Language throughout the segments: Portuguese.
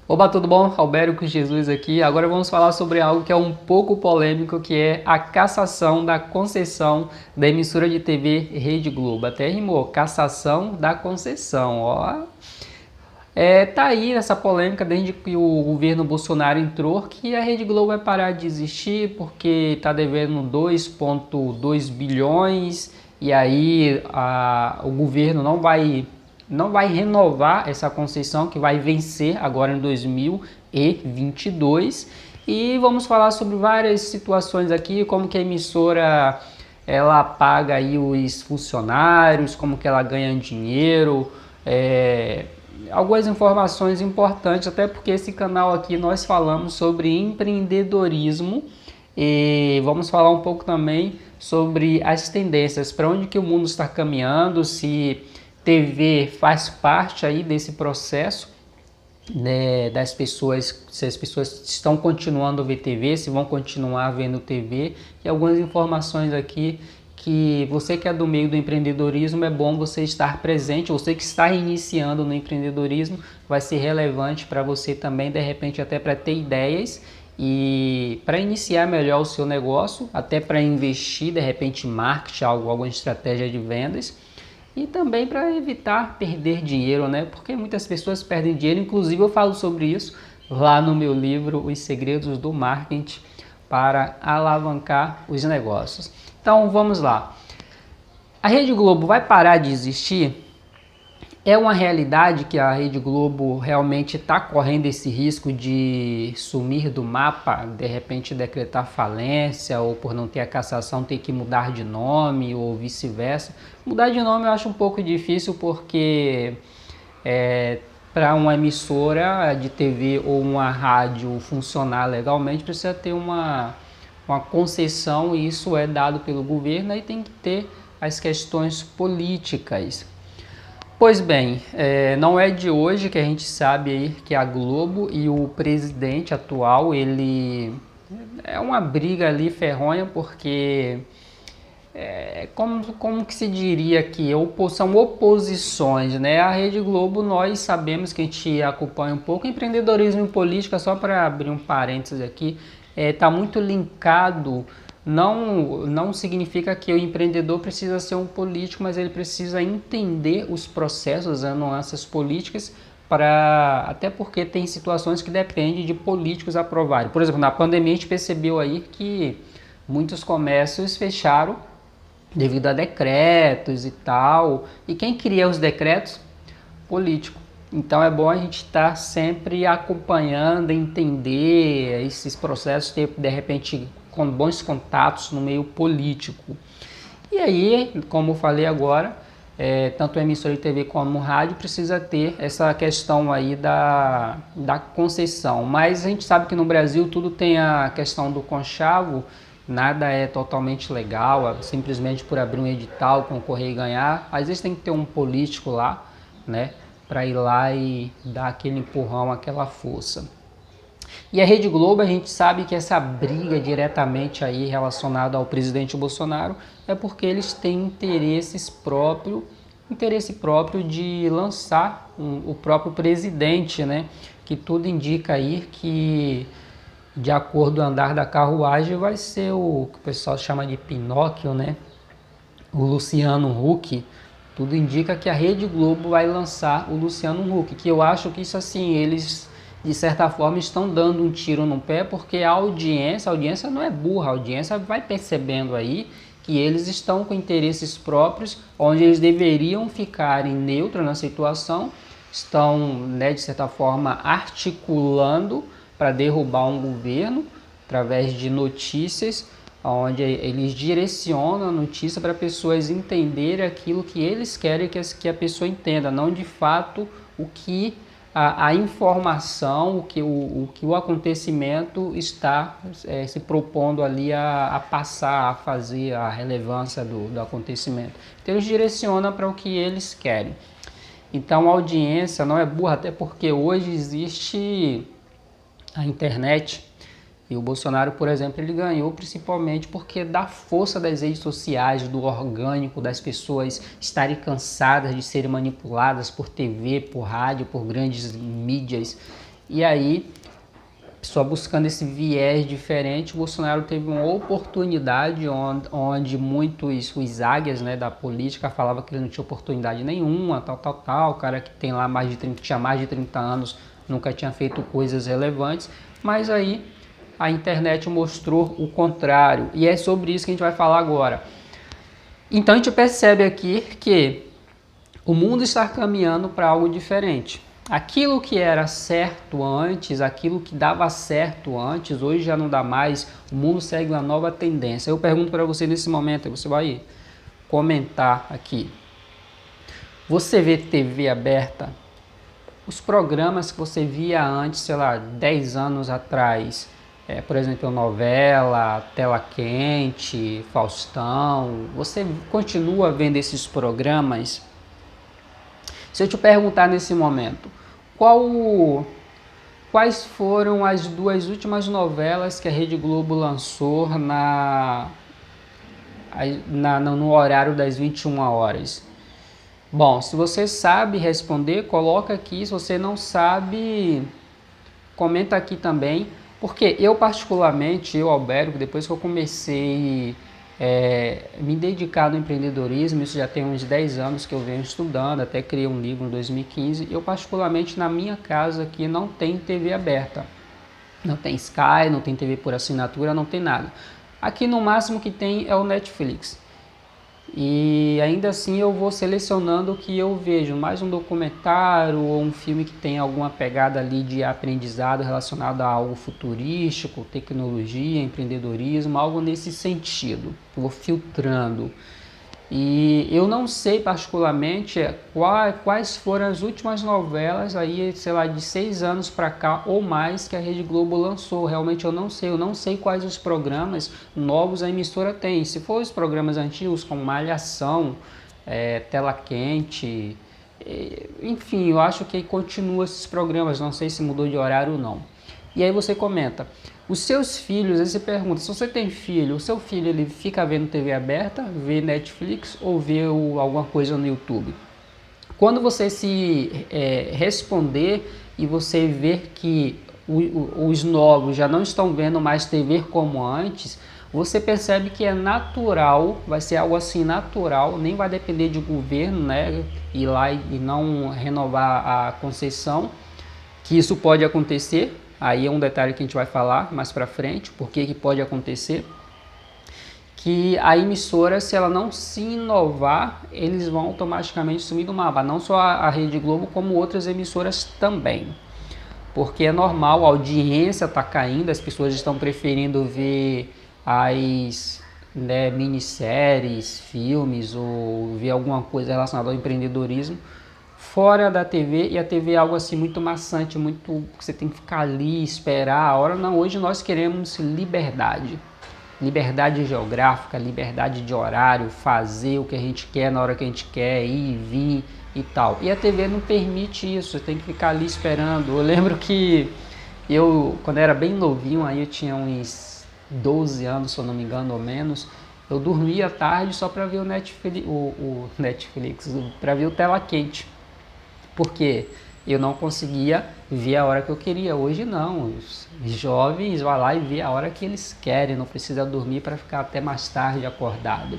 Oba, tudo bom? Albérico Jesus aqui. Agora vamos falar sobre algo que é um pouco polêmico, que é a cassação da concessão da emissora de TV Rede Globo. Até rimou, cassação da concessão, ó. Tá aí essa polêmica desde que o governo Bolsonaro entrou, que a Rede Globo vai parar de existir porque está devendo 2,2 bilhões e aí o governo não vai renovar essa concessão que vai vencer agora em 2022. E vamos falar sobre várias situações aqui, como que a emissora ela paga aí os funcionários, como que ela ganha dinheiro, algumas informações importantes, até porque esse canal aqui nós falamos sobre empreendedorismo e vamos falar um pouco também sobre as tendências, para onde que o mundo está caminhando, se TV faz parte aí desse processo, né, das pessoas, se as pessoas estão continuando a ver TV, se vão continuar vendo TV, e algumas informações aqui que você que é do meio do empreendedorismo é bom você estar presente, você que está iniciando no empreendedorismo vai ser relevante para você também, de repente até para ter ideias e para iniciar melhor o seu negócio, até para investir de repente em marketing, alguma estratégia de vendas. E também para evitar perder dinheiro, né? Porque muitas pessoas perdem dinheiro, inclusive eu falo sobre isso lá no meu livro Os Segredos do Marketing para Alavancar os Negócios. Então vamos lá. A Rede Globo vai parar de existir? É uma realidade que a Rede Globo realmente está correndo esse risco de sumir do mapa, de repente decretar falência, ou por não ter a cassação ter que mudar de nome, ou vice-versa. Mudar de nome eu acho um pouco difícil porque para uma emissora de TV ou uma rádio funcionar legalmente precisa ter uma concessão, e isso é dado pelo governo, e tem que ter as questões políticas. Pois bem, não é de hoje que a gente sabe aí que a Globo e o presidente atual, ele é uma briga ali ferronha, porque como que se diria aqui, são oposições, né? A Rede Globo, nós sabemos que a gente acompanha um pouco, empreendedorismo e política, só para abrir um parênteses aqui, está muito linkado. Não significa que o empreendedor precisa ser um político, mas ele precisa entender os processos, as nuances políticas, até porque tem situações que dependem de políticos aprovarem. Por exemplo, na pandemia a gente percebeu aí que muitos comércios fecharam devido a decretos e tal. E quem cria os decretos? Político. Então é bom a gente estar sempre acompanhando, entender esses processos, ter de repente com bons contatos no meio político. E aí, como eu falei agora, tanto a emissora de TV como o rádio precisa ter essa questão aí da concessão. Mas a gente sabe que no Brasil tudo tem a questão do conchavo, nada é totalmente legal, simplesmente por abrir um edital, concorrer e ganhar. Às vezes tem que ter um político lá, né, para ir lá e dar aquele empurrão, aquela força. E a Rede Globo, a gente sabe que essa briga diretamente aí relacionada ao presidente Bolsonaro é porque eles têm interesse próprio de lançar o próprio presidente, né? Que tudo indica aí que, de acordo com o andar da carruagem, vai ser o que o pessoal chama de Pinóquio, né? O Luciano Huck. Tudo indica que a Rede Globo vai lançar o Luciano Huck, que eu acho que isso assim, eles de certa forma estão dando um tiro no pé, porque a audiência não é burra, a audiência vai percebendo aí que eles estão com interesses próprios, onde eles deveriam ficar neutros na situação, estão, né, de certa forma articulando para derrubar um governo através de notícias, onde eles direcionam a notícia para pessoas entenderem aquilo que eles querem que a pessoa entenda, não de fato o que a informação, o que o acontecimento está se propondo ali a passar, a fazer, a relevância do acontecimento. Então eles direcionam para o que eles querem. Então a audiência não é burra, até porque hoje existe a internet. E o Bolsonaro, por exemplo, ele ganhou principalmente porque da força das redes sociais, do orgânico, das pessoas estarem cansadas de serem manipuladas por TV, por rádio, por grandes mídias. E aí, só buscando esse viés diferente, o Bolsonaro teve uma oportunidade onde muitos os águias, né, da política falavam que ele não tinha oportunidade nenhuma, tal. O cara que tem lá tinha mais de 30 anos, nunca tinha feito coisas relevantes, mas aí a internet mostrou o contrário. E é sobre isso que a gente vai falar agora. Então a gente percebe aqui que o mundo está caminhando para algo diferente. Aquilo que era certo antes, aquilo que dava certo antes, hoje já não dá mais. O mundo segue uma nova tendência. Eu pergunto para você nesse momento, você vai comentar aqui. Você vê TV aberta? Os programas que você via antes, sei lá, 10 anos atrás, por exemplo, novela, Tela Quente, Faustão, você continua vendo esses programas? Se eu te perguntar nesse momento, quais foram as 2 últimas novelas que a Rede Globo lançou no horário das 21 horas? Bom, se você sabe responder, coloca aqui. Se você não sabe, comenta aqui também. Porque eu particularmente, Alberto, depois que eu comecei me dedicar no empreendedorismo, isso já tem uns 10 anos que eu venho estudando, até criei um livro em 2015, eu particularmente na minha casa aqui não tem TV aberta, não tem Sky, não tem TV por assinatura, não tem nada. Aqui no máximo que tem é o Netflix. E ainda assim eu vou selecionando o que eu vejo, mais um documentário ou um filme que tem alguma pegada ali de aprendizado relacionado a algo futurístico, tecnologia, empreendedorismo, algo nesse sentido. Eu vou filtrando. E eu não sei particularmente quais foram as últimas novelas aí, sei lá, de 6 anos para cá ou mais que a Rede Globo lançou. Realmente eu não sei quais os programas novos a emissora tem. Se for os programas antigos como Malhação, Tela Quente, enfim, eu acho que continua esses programas, não sei se mudou de horário ou não. E aí você comenta, os seus filhos, aí você pergunta, se você tem filho, o seu filho ele fica vendo TV aberta, vê Netflix ou vê alguma coisa no YouTube? Quando você se responder e você ver que os novos já não estão vendo mais TV como antes, você percebe que é natural, vai ser algo assim natural, nem vai depender de governo, né, ir lá e não renovar a concessão, que isso pode acontecer. Aí é um detalhe que a gente vai falar mais para frente, por que pode acontecer. Que a emissora, se ela não se inovar, eles vão automaticamente sumir do mapa. Não só a Rede Globo, como outras emissoras também. Porque é normal, a audiência está caindo, as pessoas estão preferindo ver as minisséries, filmes ou ver alguma coisa relacionada ao empreendedorismo fora da TV, e a TV é algo assim muito maçante, muito que você tem que ficar ali, esperar a hora. Não, hoje nós queremos liberdade geográfica, liberdade de horário, fazer o que a gente quer na hora que a gente quer, ir e vir e tal. E a TV não permite isso, você tem que ficar ali esperando. Eu lembro que eu, quando era bem novinho, aí eu tinha uns 12 anos, se eu não me engano, ou menos, eu dormia à tarde só para ver o Netflix, para ver o Tela Quente. Porque eu não conseguia ver a hora que eu queria. Hoje não, os jovens vão lá e vê a hora que eles querem, não precisa dormir para ficar até mais tarde acordado.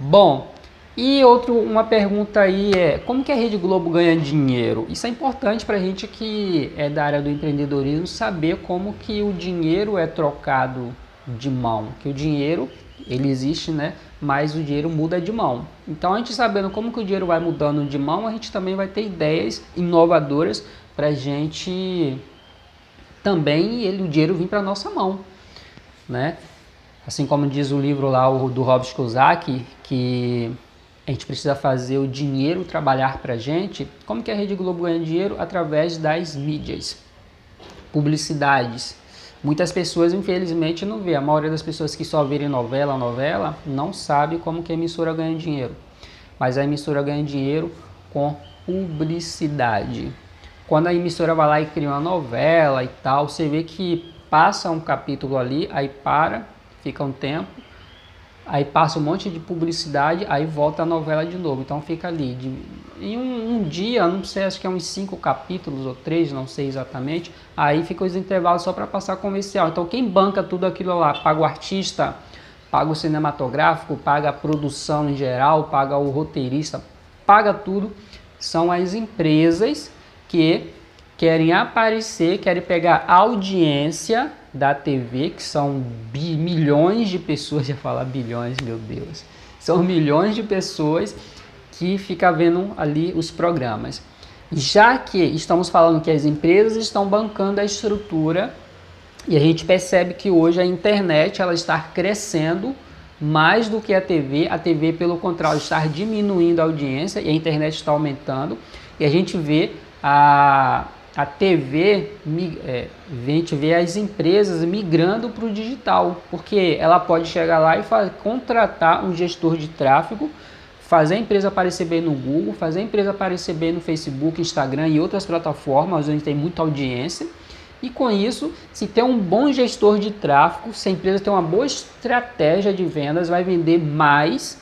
Bom, e uma pergunta aí como que a Rede Globo ganha dinheiro? Isso é importante para a gente que é da área do empreendedorismo saber como que o dinheiro é trocado de mão, que o dinheiro ele existe, né? Mas o dinheiro muda de mão. Então, a gente sabendo como que o dinheiro vai mudando de mão, a gente também vai ter ideias inovadoras para a gente também o dinheiro vir para a nossa mão, né? Assim como diz o livro lá do Robert Kiyosaki, que a gente precisa fazer o dinheiro trabalhar para a gente. Como que a Rede Globo ganha dinheiro? Através das mídias, publicidades. Muitas pessoas, infelizmente, não vê. A maioria das pessoas que só verem novela, não sabe como que a emissora ganha dinheiro. Mas a emissora ganha dinheiro com publicidade. Quando a emissora vai lá e cria uma novela e tal, você vê que passa um capítulo ali, aí para, fica um tempo, aí passa um monte de publicidade, aí volta a novela de novo. Então fica ali. Em um dia, não sei, acho que é uns 5 capítulos ou 3, não sei exatamente. Aí fica os intervalos só para passar comercial. Então quem banca tudo aquilo lá? Paga o artista, paga o cinematográfico, paga a produção em geral, paga o roteirista, paga tudo. São as empresas que querem aparecer, querem pegar a audiência da TV, que são milhões de pessoas, já falar bilhões, meu Deus, são milhões de pessoas que ficam vendo ali os programas. Já que estamos falando que as empresas estão bancando a estrutura, e a gente percebe que hoje a internet ela está crescendo mais do que a TV pelo contrário está diminuindo a audiência e a internet está aumentando, e a gente vê a TV, a gente vê as empresas migrando para o digital, porque ela pode chegar lá e contratar um gestor de tráfego, fazer a empresa aparecer bem no Google, fazer a empresa aparecer bem no Facebook, Instagram e outras plataformas onde tem muita audiência. E com isso, se tem um bom gestor de tráfego, se a empresa tem uma boa estratégia de vendas, vai vender mais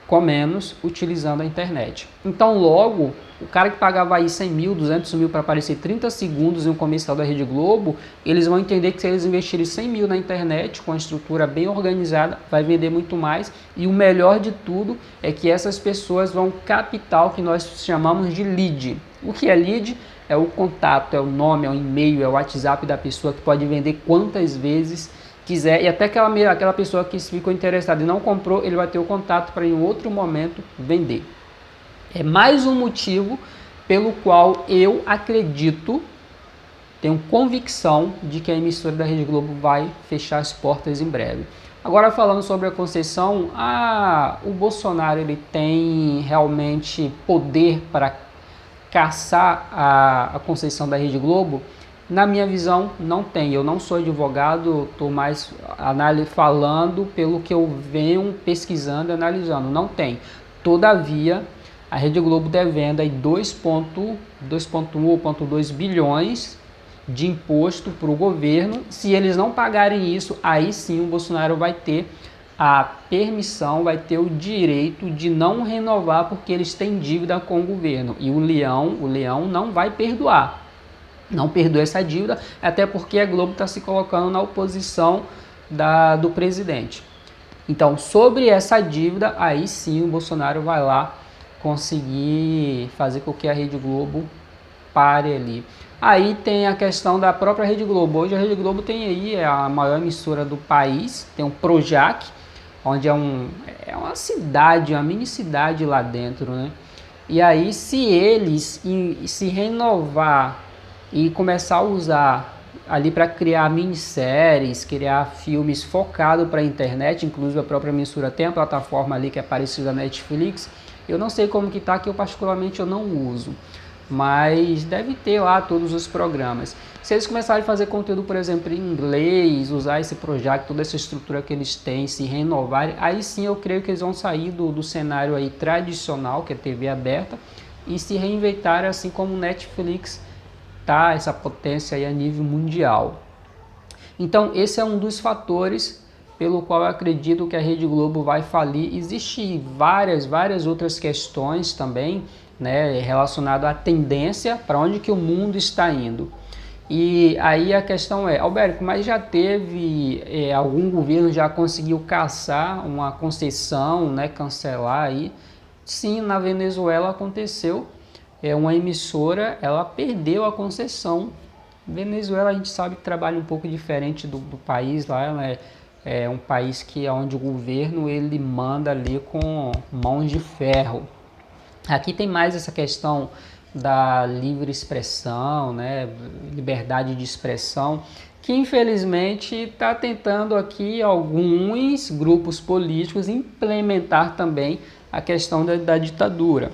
com menos utilizando a internet. Então logo, o cara que pagava aí 100 mil, 200 mil para aparecer 30 segundos em um comercial da Rede Globo, eles vão entender que se eles investirem 100 mil na internet, com a estrutura bem organizada, vai vender muito mais. E o melhor de tudo é que essas pessoas vão captar o que nós chamamos de lead. O que é lead? É o contato, é o nome, é o e-mail, é o WhatsApp da pessoa que pode vender quantas vezes quiser, e até aquela pessoa que ficou interessada e não comprou, ele vai ter o contato para em outro momento vender. É mais um motivo pelo qual eu acredito, tenho convicção de que a emissora da Rede Globo vai fechar as portas em breve. Agora falando sobre a concessão, o Bolsonaro ele tem realmente poder para caçar a concessão da Rede Globo? Na minha visão, não tem. Eu não sou advogado, estou mais falando pelo que eu venho pesquisando e analisando. Não tem. Todavia, a Rede Globo devendo aí 2,1 ou 2,2 bilhões de imposto para o governo. Se eles não pagarem isso, aí sim o Bolsonaro vai ter a permissão, vai ter o direito de não renovar porque eles têm dívida com o governo. E o Leão não vai perdoar. Não perdoa essa dívida, até porque a Globo está se colocando na oposição do presidente. Então, sobre essa dívida, aí sim o Bolsonaro vai lá conseguir fazer com que a Rede Globo pare ali. Aí tem a questão da própria Rede Globo. Hoje a Rede Globo tem aí a maior emissora do país, tem um Projac, onde é uma cidade, uma mini cidade lá dentro, né? E aí se eles se renovar e começar a usar ali para criar minisséries, criar filmes focados para a internet, inclusive a própria emissora tem a plataforma ali que é parecida à Netflix. Eu não sei como que tá, que eu particularmente eu não uso, mas deve ter lá todos os programas. Se eles começarem a fazer conteúdo, por exemplo, em inglês, usar esse projeto, toda essa estrutura que eles têm, se renovarem, aí sim eu creio que eles vão sair do cenário aí tradicional, que é TV aberta, e se reinventarem assim como o Netflix tá, essa potência aí a nível mundial. Então esse é um dos fatores pelo qual eu acredito que a Rede Globo vai falir. Existem várias outras questões também, né, relacionadas à tendência, para onde que o mundo está indo. E aí a questão é, Albérico, mas já teve, algum governo já conseguiu caçar uma concessão, né, cancelar aí? Sim, na Venezuela aconteceu. Uma emissora, ela perdeu a concessão. Venezuela a gente sabe que trabalha um pouco diferente do país lá, né? É um país onde o governo ele manda ali com mãos de ferro. Aqui tem mais essa questão da livre expressão, né? Liberdade de expressão, que infelizmente está tentando aqui alguns grupos políticos implementar também a questão da ditadura.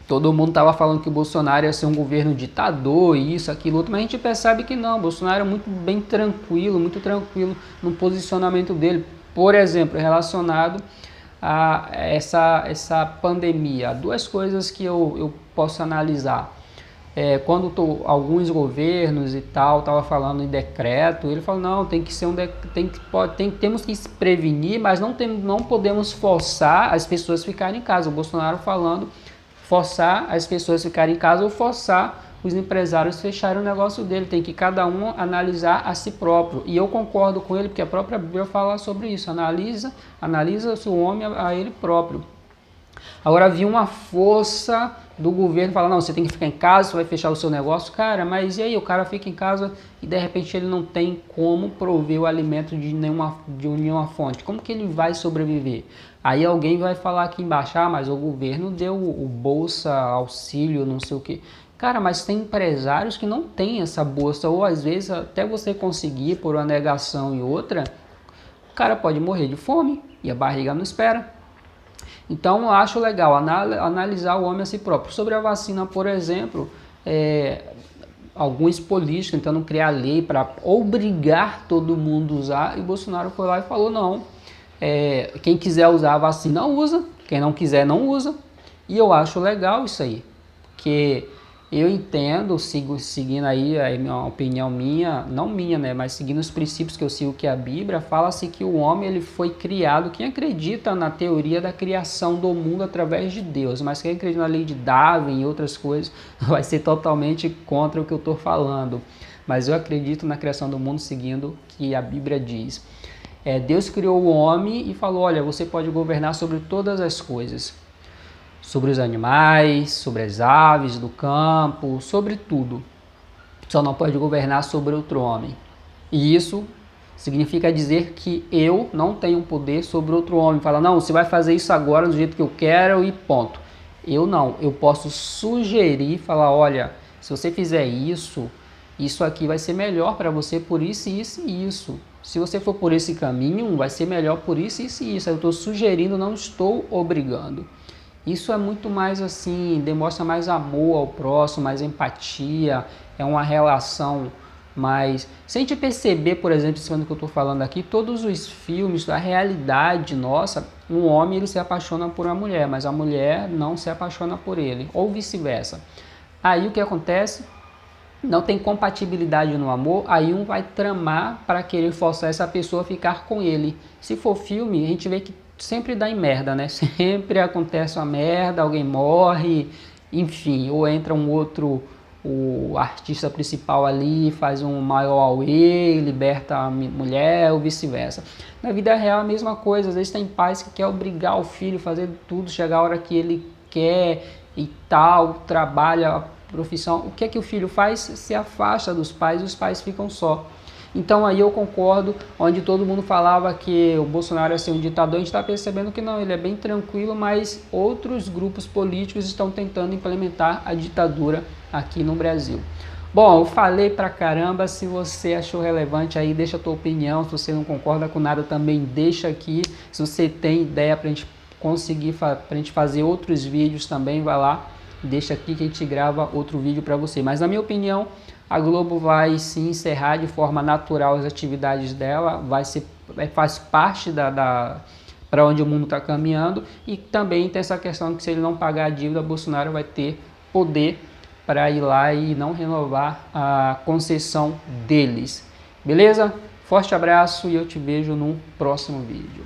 Todo mundo estava falando que o Bolsonaro ia ser um governo ditador, isso, aquilo, outro, mas a gente percebe que não, o Bolsonaro é muito muito tranquilo no posicionamento dele. Por exemplo, relacionado a essa pandemia, duas coisas que eu posso analisar. alguns governos e tal estavam falando em decreto, ele falou, não, tem que ser temos que se prevenir, mas não podemos forçar as pessoas a ficarem em casa. O Bolsonaro falando forçar as pessoas a ficarem em casa ou forçar os empresários a fecharem o negócio dele. Tem que cada um analisar a si próprio. E eu concordo com ele, porque a própria Bíblia fala sobre isso. Analisa o homem a ele próprio. Agora havia uma força do governo falando, não, você tem que ficar em casa, você vai fechar o seu negócio. Cara, mas e aí? O cara fica em casa e de repente ele não tem como prover o alimento de nenhuma fonte. Como que ele vai sobreviver? Aí alguém vai falar aqui embaixo, mas o governo deu o Bolsa Auxílio, não sei o que. Cara, mas tem empresários que não têm essa bolsa, ou às vezes até você conseguir por uma negação e outra, o cara pode morrer de fome e a barriga não espera. Então eu acho legal analisar o homem a si próprio. Sobre a vacina, por exemplo, alguns políticos tentando criar lei para obrigar todo mundo a usar, e o Bolsonaro foi lá e falou, não, quem quiser usar a vacina usa, quem não quiser não usa. E eu acho legal isso aí, porque eu entendo, seguindo aí a opinião não minha, né, mas seguindo os princípios que eu sigo, que a Bíblia fala-se que o homem ele foi criado, quem acredita na teoria da criação do mundo através de Deus, mas quem acredita na lei de Darwin e outras coisas, vai ser totalmente contra o que eu estou falando. Mas eu acredito na criação do mundo seguindo o que a Bíblia diz. Deus criou o homem e falou, olha, você pode governar sobre todas as coisas. Sobre os animais, sobre as aves do campo, sobre tudo. Só não pode governar sobre outro homem. E isso significa dizer que eu não tenho poder sobre outro homem. Fala, não, você vai fazer isso agora do jeito que eu quero e ponto. Eu não, eu posso sugerir, falar, olha, se você fizer isso aqui vai ser melhor para você por isso, isso e isso. Se você for por esse caminho, vai ser melhor por isso, isso e isso. Eu estou sugerindo, não estou obrigando. Isso é muito mais assim, demonstra mais amor ao próximo, mais empatia, é uma relação mais... Se a gente perceber, por exemplo, em cima do que eu estou falando aqui, todos os filmes, a realidade nossa, um homem ele se apaixona por uma mulher, mas a mulher não se apaixona por ele, ou vice-versa. Aí o que acontece? Não tem compatibilidade no amor, aí um vai tramar para querer forçar essa pessoa a ficar com ele. Se for filme, a gente vê que sempre dá em merda, né? Sempre acontece uma merda, alguém morre, enfim, ou entra o artista principal ali, faz um maior auê, liberta a mulher, ou vice-versa. Na vida real é a mesma coisa, às vezes tem pais que quer obrigar o filho a fazer tudo, chegar a hora que ele quer e tal, trabalha, profissão. O que é que o filho faz? Se afasta dos pais e os pais ficam só. Então aí eu concordo, onde todo mundo falava que o Bolsonaro ia ser um ditador, a gente está percebendo que não, ele é bem tranquilo, mas outros grupos políticos estão tentando implementar a ditadura aqui no Brasil. Bom, eu falei pra caramba, se você achou relevante aí, deixa a tua opinião, se você não concorda com nada também deixa aqui, se você tem ideia pra gente conseguir, pra gente fazer outros vídeos também, vai lá, deixa aqui que a gente grava outro vídeo para você. Mas na minha opinião, a Globo vai se encerrar de forma natural as atividades dela, faz parte para onde o mundo está caminhando, e também tem essa questão que se ele não pagar a dívida, Bolsonaro vai ter poder para ir lá e não renovar a concessão deles. Beleza? Forte abraço e eu te vejo no próximo vídeo.